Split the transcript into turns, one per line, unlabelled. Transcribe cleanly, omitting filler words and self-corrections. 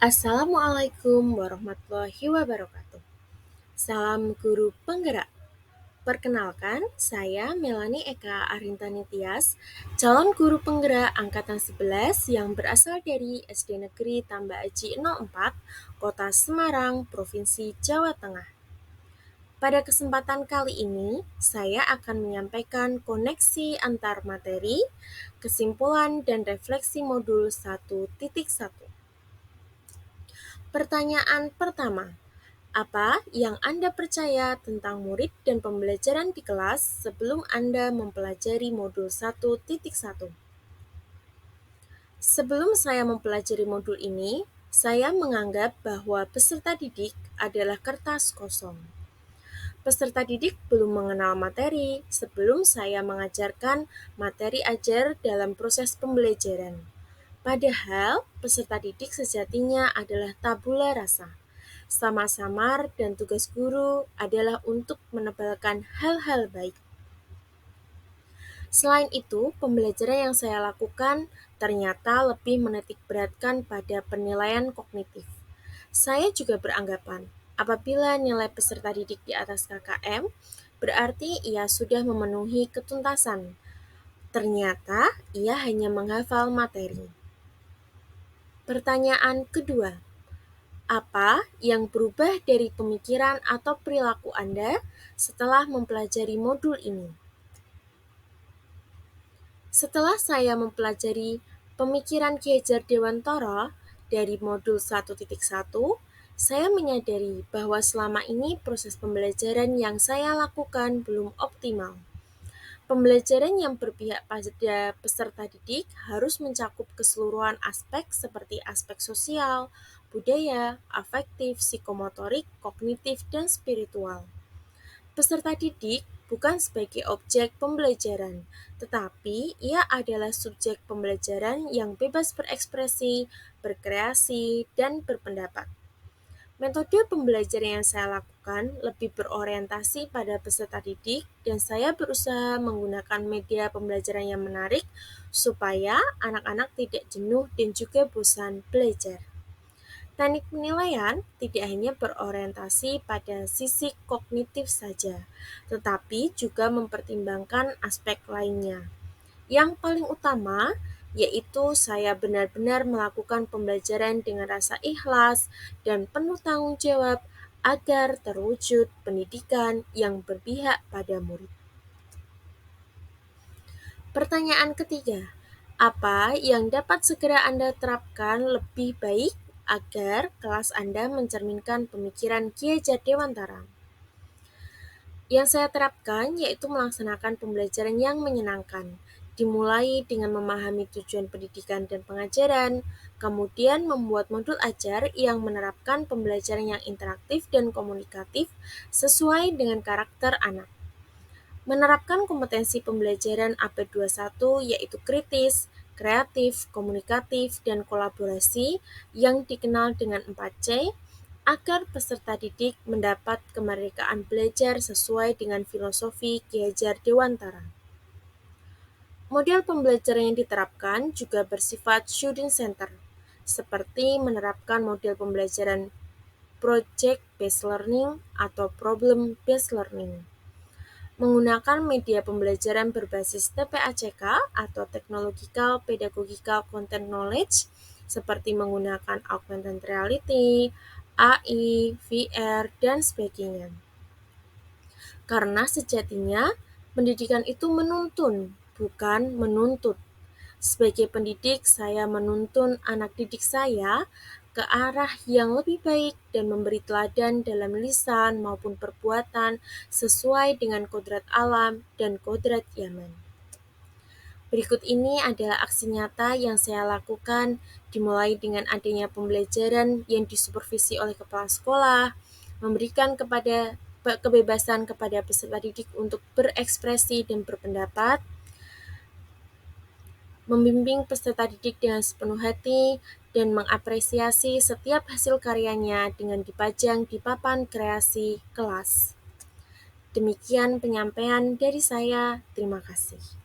Assalamualaikum warahmatullahi wabarakatuh. Salam guru penggerak. Perkenalkan, saya Melanie Eka Arintani Tias, calon guru penggerak angkatan 11 yang berasal dari SD Negeri Tamba Aji 04, Kota Semarang, Provinsi Jawa Tengah. Pada kesempatan kali ini, saya akan menyampaikan koneksi antar materi, kesimpulan, dan refleksi modul 1.1. Pertanyaan pertama, apa yang Anda percaya tentang murid dan pembelajaran di kelas sebelum Anda mempelajari modul 1.1? Sebelum saya mempelajari modul ini, saya menganggap bahwa peserta didik adalah kertas kosong. Peserta didik belum mengenal materi sebelum saya mengajarkan materi ajar dalam proses pembelajaran. Padahal, peserta didik sejatinya adalah tabula rasa. Samar-samar dan tugas guru adalah untuk menebalkan hal-hal baik. Selain itu, pembelajaran yang saya lakukan ternyata lebih menitik beratkan pada penilaian kognitif. Saya juga beranggapan, apabila nilai peserta didik di atas KKM, berarti ia sudah memenuhi ketuntasan. Ternyata, ia hanya menghafal materi. Pertanyaan kedua, apa yang berubah dari pemikiran atau perilaku Anda setelah mempelajari modul ini? Setelah saya mempelajari pemikiran Ki Hajar Dewantara dari modul 1.1, saya menyadari bahwa selama ini proses pembelajaran yang saya lakukan belum optimal. Pembelajaran yang berpihak pada peserta didik harus mencakup keseluruhan aspek seperti aspek sosial, budaya, afektif, psikomotorik, kognitif, dan spiritual. Peserta didik bukan sebagai objek pembelajaran, tetapi ia adalah subjek pembelajaran yang bebas berekspresi, berkreasi, dan berpendapat. Metode pembelajaran yang saya lakukan lebih berorientasi pada peserta didik dan saya berusaha menggunakan media pembelajaran yang menarik supaya anak-anak tidak jenuh dan juga bosan belajar. Teknik penilaian tidak hanya berorientasi pada sisi kognitif saja, tetapi juga mempertimbangkan aspek lainnya. Yang paling utama yaitu saya benar-benar melakukan pembelajaran dengan rasa ikhlas dan penuh tanggung jawab agar terwujud pendidikan yang berpihak pada murid. Pertanyaan ketiga, apa yang dapat segera Anda terapkan lebih baik agar kelas Anda mencerminkan pemikiran Ki Hajar Dewantara? Yang saya terapkan yaitu melaksanakan pembelajaran yang menyenangkan, dimulai dengan memahami tujuan pendidikan dan pengajaran, kemudian membuat modul ajar yang menerapkan pembelajaran yang interaktif dan komunikatif sesuai dengan karakter anak. Menerapkan kompetensi pembelajaran AP21 yaitu kritis, kreatif, komunikatif, dan kolaborasi yang dikenal dengan 4C agar peserta didik mendapat kemerdekaan belajar sesuai dengan filosofi Ki Hajar Dewantara. Model pembelajaran yang diterapkan juga bersifat student center, seperti menerapkan model pembelajaran project based learning atau problem based learning. Menggunakan media pembelajaran berbasis TPACK atau Technological Pedagogical Content Knowledge seperti menggunakan augmented reality, AI, VR, dan sebagainya. Karena sejatinya pendidikan itu menuntun, bukan menuntut. Sebagai pendidik, saya menuntun anak didik saya ke arah yang lebih baik dan memberi teladan dalam lisan maupun perbuatan sesuai dengan kodrat alam dan kodrat Yaman. Berikut ini adalah aksi nyata yang saya lakukan dimulai dengan adanya pembelajaran yang disupervisi oleh kepala sekolah, memberikan kebebasan kepada peserta didik untuk berekspresi dan berpendapat, membimbing peserta didik dengan sepenuh hati, dan mengapresiasi setiap hasil karyanya dengan dipajang di papan kreasi kelas. Demikian penyampaian dari saya. Terima kasih.